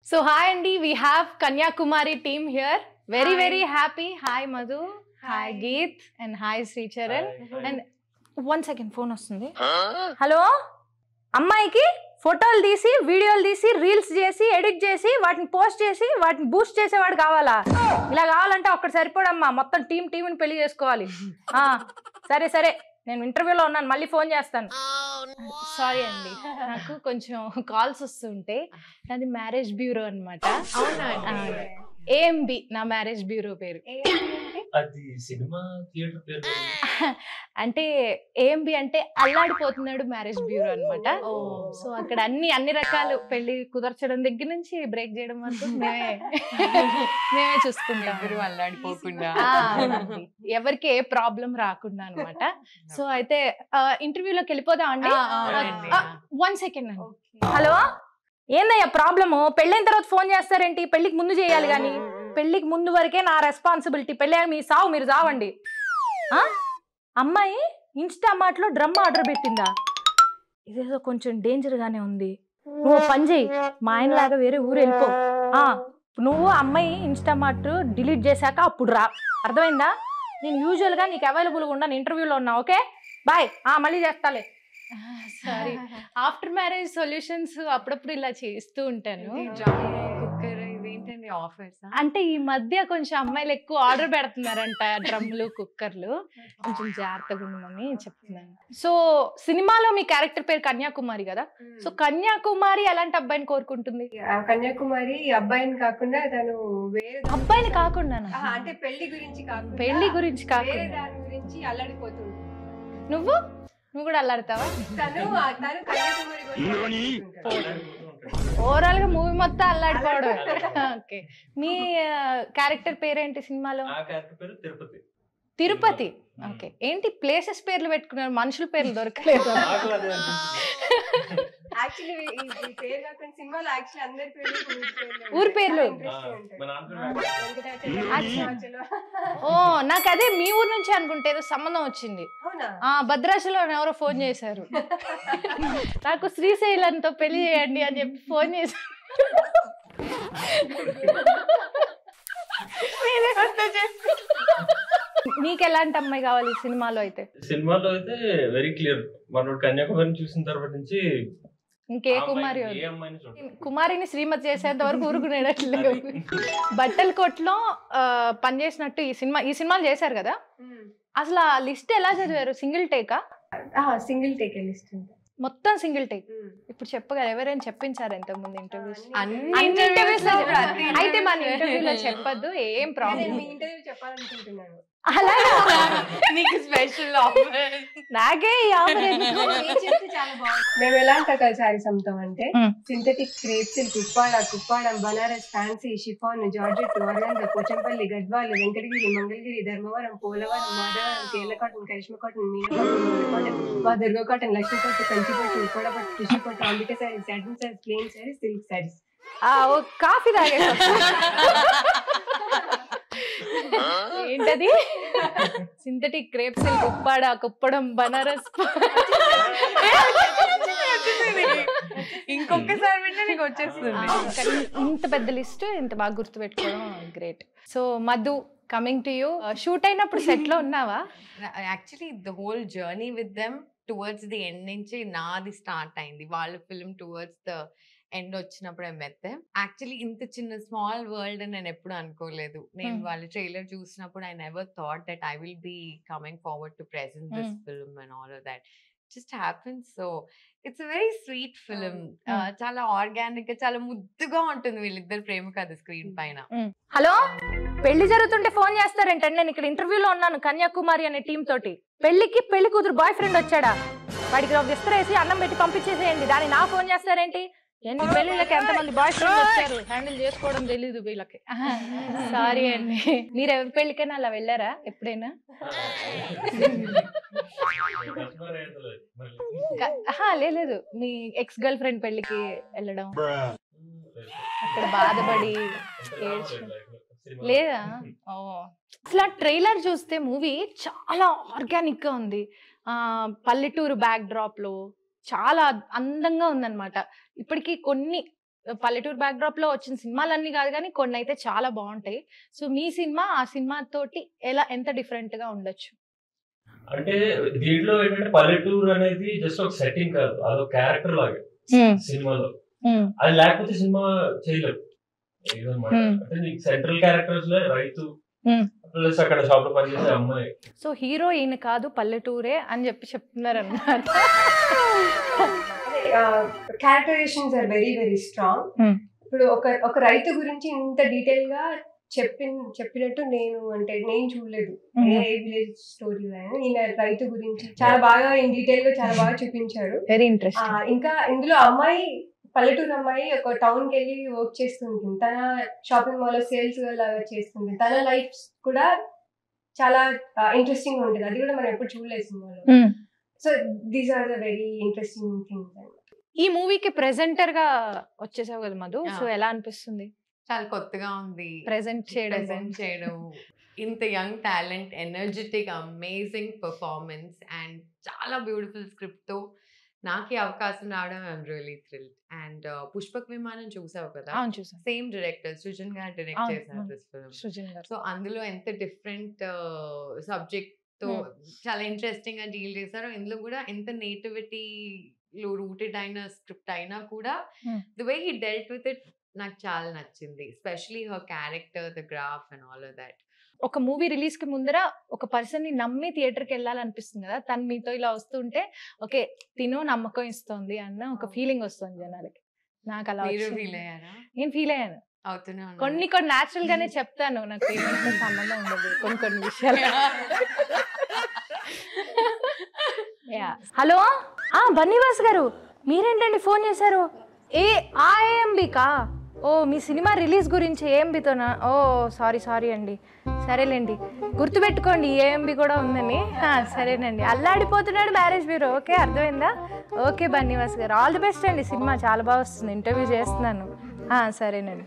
So hi Andy, we have Kanyakumari team here. Very happy. Hi Madhu. Hi Geet and hi Sri Charan. And 1 second phone వస్తుంది. Hello అమ్మాయికి ఫోటోలు తీసి వీడియోలు తీసి reels చేసి edit చేసి వాటిని పోస్ట్ చేసి వాటిని బూస్ట్ చేసేవాడు కావాలా? ఇలా కావాలంటే ఒక్కటి సరిపోడమ్మా, మొత్తం టీంని పెళ్లి చేసుకోవాలి. సరే నేను ఇంటర్వ్యూలో ఉన్నాను, మళ్ళీ ఫోన్ చేస్తాను. సారీ అండి, నాకు కొంచెం కాల్స్ వస్తుంటే నాది మ్యారేజ్ బ్యూరో అనమాట. ఏఎంబి నా మ్యారేజ్ బ్యూరో పేరు. అది సినిమా థియేటర్ పేరు అంటే ఏఎంబి అంటే అల్లాడిపోతున్నాడు మ్యారేజ్ బ్యూరో అనమాట. సో అక్కడ అన్ని రకాలు పెళ్లి కుదర్చడం దగ్గర నుంచి బ్రేక్ చేయడం వరకు మేమే చూసుకుంటాం. అల్లాడిపోకుండా ఎవరికి ఏ ప్రాబ్లం రాకుండా అనమాట. సో అయితే ఇంటర్వ్యూలోకి వెళ్ళిపోదాం అండి. 1 సెకండ్ అండి. హలో, ఏందయ్యా ప్రాబ్లము? పెళ్ళైన తర్వాత ఫోన్ చేస్తారేంటి? పెళ్లికి ముందు చేయాలి కానీ. పెళ్లికి ముందు వరకే నా రెస్పాన్సిబిలిటీ. పెళ్ళి మీ సావు మీరు చావండి. అమ్మాయి ఇన్స్టామార్ట్లో డ్రమ్ ఆర్డర్ పెట్టిందా? ఇదేదో కొంచెం డేంజర్గానే ఉంది. నువ్వు పని చేయి, మా ఆయనలాగా వేరే ఊరు వెళ్ళిపో. నువ్వు అమ్మాయి ఇన్స్టామార్ట్ డిలీట్ చేశాక అప్పుడు రా, అర్థమైందా? నేను యూజువల్గా నీకు అవైలబుల్గా ఉన్నాను, ఇంటర్వ్యూలో ఉన్నా. ఓకే బాయ్, మళ్ళీ చేస్తాలే. సారీ, ఆఫ్టర్ మ్యారేజ్ సొల్యూషన్స్ అప్పుడప్పుడు ఇలా చేస్తూ ఉంటాను. అంటే ఈ మధ్య కొంచెం అమ్మాయిలు ఎక్కువ ఆర్డర్ పెడుతున్నారంట, డ్రమ్లు కుక్కర్లు. కొంచెం జాగ్రత్తగా ఉండమని చెప్తున్నాను. సో సినిమాలో మీ క్యారెక్టర్ పేరు కన్యాకుమారి కదా. సో కన్యాకుమారి ఎలాంటి అబ్బాయిని కోరుకుంటుంది? కన్యాకుమారి అబ్బాయిని కాకుండా తను వేరే అబ్బాయిని కాకుండా అంటే పెళ్లి గురించి కాకుండా పెళ్లి గురించి కాకుండా దాని గురించి అల్లాడిపోతుంది. నువ్వు కూడా అల్లాడతావా? తను కన్యాకుమారి ఓవరాల్ గా మూవీ మొత్తం అల్లాడిపోవడం. ఓకే, మీ క్యారెక్టర్ పేరేంటి సినిమాలో? తిరుపతి. ఓకే, ఏంటి ప్లేసెస్ పేర్లు పెట్టుకున్నారు, మనుషుల పేర్లు దొరకలేదు? ఊరి పేర్లు. ఓ, నాకు అదే మీ ఊరు నుంచి అనుకుంటే ఏదో సంబంధం వచ్చింది. భద్రాచలం ఎవరో ఫోన్ చేశారు నాకు, శ్రీశైలంతో పెళ్లి చేయండి అని చెప్పి ఫోన్ చేశారు. మీకు ఎలాంటి అమ్మాయి కావాలి సినిమాలో అయితే? సినిమాలో అయితే వెరీ క్లియర్, మనోడు కన్యాకుమారిని చూసిన తర్వాత నుంచి ఇంకే కుమారి కుమారిని శ్రీమతి చేసేంత వరకు ఊరుకునేటట్లేదు. బట్టల కొట్లో పనిచేసినట్టు ఈ సినిమాలు చేశారు కదా, అసలు ఆ లిస్ట్ ఎలా చదివారు? సింగిల్ టేకా? సింగిల్ టేక్ లిస్ట్ మొత్తం సింగిల్ టేక్. ఇప్పుడు చెప్పగలరు, ఎవరైనా చెప్పించారు ఇంతకుముందు ఇంటర్వ్యూస్? అయితే మన ఇంటర్వ్యూలో చెప్పద్దు, ఏం ప్రాబ్లం. ఇంటర్వ్యూ చెప్పాలనుకుంటున్నాను. అలాగే నీకు స్పెషల్ నాకే చాలా బాగుంది. మేము ఎలాంటి రకాల శారీస్ అమ్ముతాం అంటే synthetic crepe silk, Kuppadam, Banaras, fancy, chiffon, georgette, organza, Pochampally, Gadwal, Venkatagiri, Mangalagiri, Dharmavaram, Polavaram, Madhavaram, Kerala cotton, Karishma cotton, Meena cotton, మా దుర్గా కాటన్, లక్ష్మీ పట్టు, కంచి పట్టు, ఉప్పాడ పట్టు, టిష్యూ పట్టు, Ambika saris, satin saris, plain saris, silk saris. Coffee తాగే ఏంటది? Synthetic crepe silk, Kuppadam, Banaras. ఇంకొకసారి వింటే నీకు వచ్చేస్తుంది. ఇంత పెద్ద లిస్ట్ ఇంత బాగా గుర్తు పెట్టుకోవడం great. So Madhu, coming to you. Shoot అయినప్పుడు సెట్ లో ఉన్నావా? Actually the whole journey with them towards the end నుంచి నాది స్టార్ట్ అయింది. వాళ్ళ ఫిల్మ్ టువర్డ్స్ ద ఎండ్ వచ్చినప్పుడు మెత్తే. యాక్చువల్లీ ఇంత చిన్న స్మాల్ వరల్డ్ అని నేను ఎప్పుడు అనుకోలేదు. నేను వాళ్ళ ట్రైలర్ చూసినప్పుడు I never thought that I will be coming forward to present this film and all of that just happens. So it's a very sweet film. చాలా ఆర్గానిక్ గా, చాలా ముద్దుగా ఉంటుంది వీళ్ళిద్దరు ప్రేమ కథ స్క్రీన్ పైన. హలో, పెళ్లి జరుగుతుంటే ఫోన్ చేస్తారేంటండి? నేను ఇక్కడ ఇంటర్వ్యూలో ఉన్నాను కన్యాకుమారి అనే టీం తోటి. పెళ్లి కూతురు బాయ్ ఫ్రెండ్ వచ్చాడా? వాడికి ఒక విస్తరేసి అన్నం పెట్టి పంపించేసేయండి. దాన్ని నా ఫోన్ చేస్తారేంటి? ఎన్ని పెళ్లిళ్ళకి ఎంతమంది బాయ్ ఫ్రెండ్ వచ్చారు, హ్యాండిల్ చేసుకోవడం తెలీదు వీళ్ళకి. సారీ అండి. మీరు ఎవరి పెళ్లికైనా అలా వెళ్ళారా ఎప్పుడైనా? లేదు, మీ ఎక్స్ గర్ల్ ఫ్రెండ్ పెళ్లికి వెళ్ళడం, అక్కడ బాధపడి లేదా? అసలు ట్రైలర్ చూస్తే మూవీ చాలా ఆర్గానిక్ గా ఉంది. పల్లెటూరు బ్యాక్ డ్రాప్ లో చాలా అందంగా ఉందన్నమాట. ఇప్పటికీ కొన్ని పల్లెటూరు బ్యాక్డ్రాప్ లో వచ్చిన సినిమాలన్నీ కాదు కానీ కొన్ని అయితే చాలా బాగుంటాయి. సో మీ సినిమా ఆ సినిమా తోటి ఎంత డిఫరెంట్ గా ఉండొచ్చు? అంటే దీంట్లో ఏంటంటే పల్లెటూరు అనేది జస్ట్ ఒక సెట్టింగ్ కాదు, అదొక క్యారెక్టర్ లాగే సినిమాలో. అది లేకపోతే సినిమా చేయలేదు ఏదన్నమాట. అంటే నీకు సెంట్రల్ క్యారెక్టర్స్ లో రైతు ప్లస్ అక్కడ షాప్ లో పనిచేసే అమ్మాయి. సో హీరో ఈయన కాదు పల్లెటూరే అని చెప్తున్నారు అన్నమాట. Characterizations are very very strong. ఇప్పుడు ఒక రైతు గురించి ఇంత డీటెయిల్ గా చెప్పినట్టు నేను చూడలేదు ఏ విలేజ్ స్టోరీ. ఈయన రైతు గురించి చాలా బాగా ఇన్ డీటెయిల్ గా చాలా బాగా చూపించారు. Very interesting. ఇంకా ఇందులో అమ్మాయి పల్లెటూరు అమ్మాయి ఒక టౌన్ కి వెళ్ళి వర్క్ చేస్తుంటుంది, తన షాపింగ్ మాల్ లో సేల్స్ లాగా చేస్తుంది. తన లైఫ్ కూడా చాలా ఇంట్రెస్టింగ్ ఉంటుంది, అది కూడా మనం ఎప్పుడు చూడలేదు సినిమాలో. So these are the very interesting things. ఈ మూవీకి ప్రెజెంటర్ గా వచ్చేసావు కదా మధు, సో ఎలా అనిపిస్తుంది? చాలా కొత్తగా ఉంది ప్రెజెంట్ చేయడం. ఇంత young talent, energetic, amazing performance and చాలా బ్యూటిఫుల్ స్క్రిప్ట్ తో నాకు ఈ అవకాశం రావడం I'm really thrilled. And Pushpak విమానం చూసావు కదా, సేమ్ డైరెక్టర్ సృజన్ గారు డైరెక్ట్ చేశారు దిస్ ఫిల్మ్. సో అందులో ఎంత డిఫరెంట్ సబ్జెక్ట్ తో చాలా ఇంట్రెస్టింగ్ గా డీల్ చేశారు. ఇందులో కూడా ఎంత నేటివిటీ లో రూటెడ్ అయిన స్క్రిప్ట్ అయినా కూడా the way he dealt with it నాకు చాలా నచ్చింది. Especially her character, the graph and all of that. ఒక మూవీ రిలీజ్ కి ముందర ఒక పర్సన్ ని నమ్మి థియేటర్ కి వెళ్ళాలనిపిస్తుంది కదా, తను మీతో ఇలా వస్తుంటే ఓకే తిను నమ్మకం ఇస్తుంది అన్న ఒక ఫీలింగ్ వస్తుంది జనాలకి. నాకు అలా ఫీల్ అయ్యారా? నేను ఫీల్ అయ్యాను. కొన్ని న్యాచురల్ గానే చెప్తాను, నాకు ఏమైనా సంబంధం ఉండదు కొన్ని విషయాలు. హలో బన్నీవాస్ గారు, మీరేంటండి ఫోన్ చేశారు? ఏఎంబికా? ఓ మీ సినిమా రిలీజ్ గురించి ఏఎంబితోనా? ఓ సారీ అండి. సరేలేండి, గుర్తుపెట్టుకోండి ఏఎంబి కూడా ఉందని. సరేనండి, అల్లాడిపోతున్నాడు మ్యారేజ్ బ్యూరో. ఓకే అర్థమైందా? ఓకే బన్నీవాస్ గారు, ఆల్ ది బెస్ట్ అండి. సినిమా చాలా బాగా వస్తుంది, ఇంటర్వ్యూ చేస్తున్నాను. సరేనండి.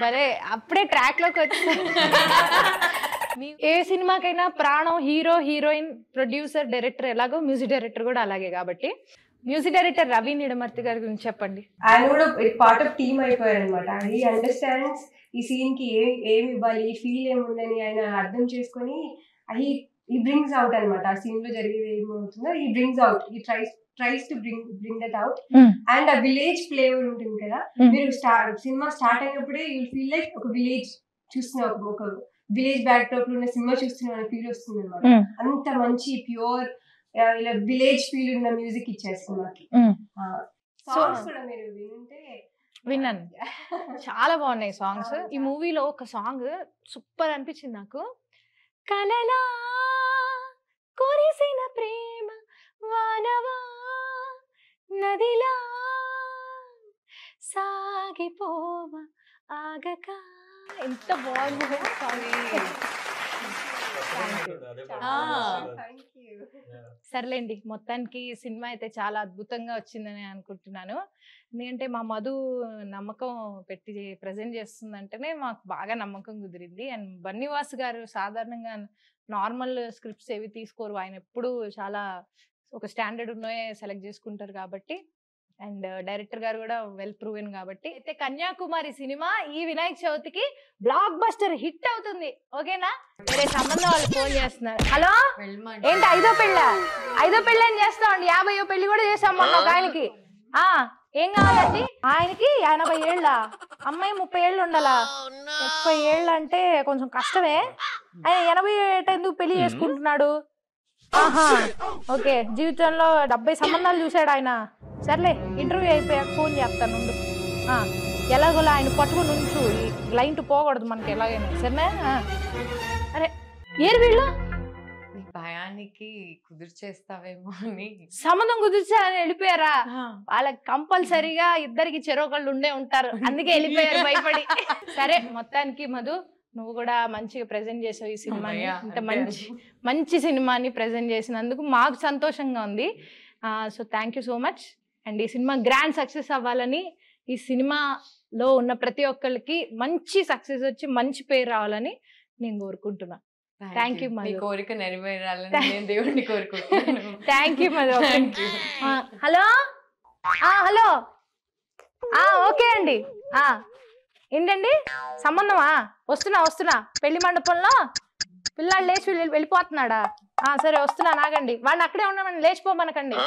భలే అప్పుడే ట్రాక్ లోకి వచ్చాను. ఏ సినిమాకైనా ప్రాణం హీరో, హీరోయిన్, ప్రొడ్యూసర్, డైరెక్టర్ ఎలాగో మ్యూజిక్ డైరెక్టర్ కూడా అలాగే. కాబట్టి మ్యూజిక్ డైరెక్టర్ రవి నిడమర్తి గారి గురించి చెప్పండి. ఆయన కూడా పార్ట్ ఆఫ్ టీమ్ అయిపోయారు అనమాట. హీ అండర్స్టాండ్స్ ఈ సీన్ కి ఏమి ఇవ్వాలి, ఈ ఫీల్ ఏముందని ఆయన అర్థం చేసుకొని హీ బ్రింగ్స్ అవుట్ అనమాట. ఆ సీన్ లో జరిగేది ఏమవుతుందో he brings out, he tries to bring that out. And a village flavor ఉంటుంది కదా, మీరు సినిమా స్టార్ట్ అయినప్పుడే యూ ఫీల్ లైక్ ఒక విలేజ్ చూస్తున్నా, ఒక విలేజ్ బ్యాక్ డ్రాప్ లో ఉన్న సినిమా చూస్తున్నా అనే ఫీల్ వస్తుంది అనమాట. అంత మంచి ప్యూర్ ఇలా విలేజ్ ఫీల్ ఉన్న మ్యూజిక్ ఇచ్చారు సినిమాకి. సాంగ్స్ కూడా మీరు విన్నాను, చాలా బాగున్నాయి సాంగ్స్. ఈ మూవీలో ఒక సాంగ్ సూపర్ అనిపించింది నాకు. కలలా కురిసిన ప్రేమ వానవా నదిలా సాగిపోవ ఆగక, ఎంత బాగుంది. సర్లేండి, మొత్తానికి సినిమా అయితే చాలా అద్భుతంగా వచ్చిందని అనుకుంటున్నాను. ఎందుకంటే మా మధు నమ్మకం పెట్టి ప్రజెంట్ చేస్తుందంటేనే మాకు బాగా నమ్మకం కుదిరింది. అండ్ బన్నీవాస్ గారు సాధారణంగా నార్మల్ స్క్రిప్ట్స్ ఏవి తీసుకోరు, ఆయన ఎప్పుడు చాలా ఒక స్టాండర్డ్ ఉన్నాయే సెలెక్ట్ చేసుకుంటారు కాబట్టి. అండ్ డైరెక్టర్ గారు కూడా వెల్ ప్రూవెన్ కాబట్టి. అయితే కన్యాకుమారి సినిమా ఈ వినాయక చవితికి బ్లాక్ బస్టర్ హిట్ అవుతుంది. ఓకేనా? వేరే సంబంధం వాళ్ళు ఫోన్ చేస్తున్నారు. హలో ఏంటి ఐదో పెళ్ళి అని చేస్తామండి, 50వ పెళ్లి కూడా చేసాం మొన్న ఒక ఆయనకి. ఏం కావాలండి? ఆయనకి 80 ఏళ్ళ, అమ్మాయి 30 ఏళ్ళు ఉండాలా. 30 ఏళ్ళు అంటే కొంచెం కష్టమే. ఆయన 80 ఏట ఎందుకు పెళ్లి చేసుకుంటున్నాడు? ఓకే, జీవితంలో 70 సంబంధాలు చూశాడు ఆయన. సర్లే, ఇంటర్వ్యూ అయిపోయాక ఫోన్ చేస్తాను ఉండు. ఎలాగోలా ఆయన పట్టుకుని ఉంచు, లైన్ పోకూడదు మనకి ఎలాగైనా, సరేనా? అరే ఏరు వీళ్ళు భయానికి కుదిర్చేస్తావేమో అని సంబంధం కుదిర్చారని వెళ్ళిపోయారా? వాళ్ళకి కంపల్సరీగా ఇద్దరికి చెరొకళ్ళు ఉండే ఉంటారు, అందుకే వెళ్ళిపోయారు భయపడి. సరే, మొత్తానికి మధు నువ్వు కూడా మంచిగా ప్రెజెంట్ చేసావు ఈ సినిమాని. ఇంత మంచి సినిమాని ప్రెజెంట్ చేసినందుకు మాకు సంతోషంగా ఉంది. So thank you so much. And ఈ సినిమా గ్రాండ్ సక్సెస్ అవ్వాలని, ఈ సినిమాలో ఉన్న ప్రతి ఒక్కరికి మంచి సక్సెస్ వచ్చి మంచి పేరు రావాలని నేను కోరుకుంటున్నా. Thank you Madhu. కోరిక నెరవేరాలని నేను దేవుడిని కోరుకుంటున్నాను. Thank you Madhu. Hello hello okay అండి. ఏంటండి సంబంధమా? వస్తున్నా పెళ్లి మండపంలో పిల్లాడు లేచి వెళ్ళిపోతున్నాడా? సరే వస్తున్నా, నాగండి. వాడిని అక్కడే ఉండమని లేచిపోమనకండి.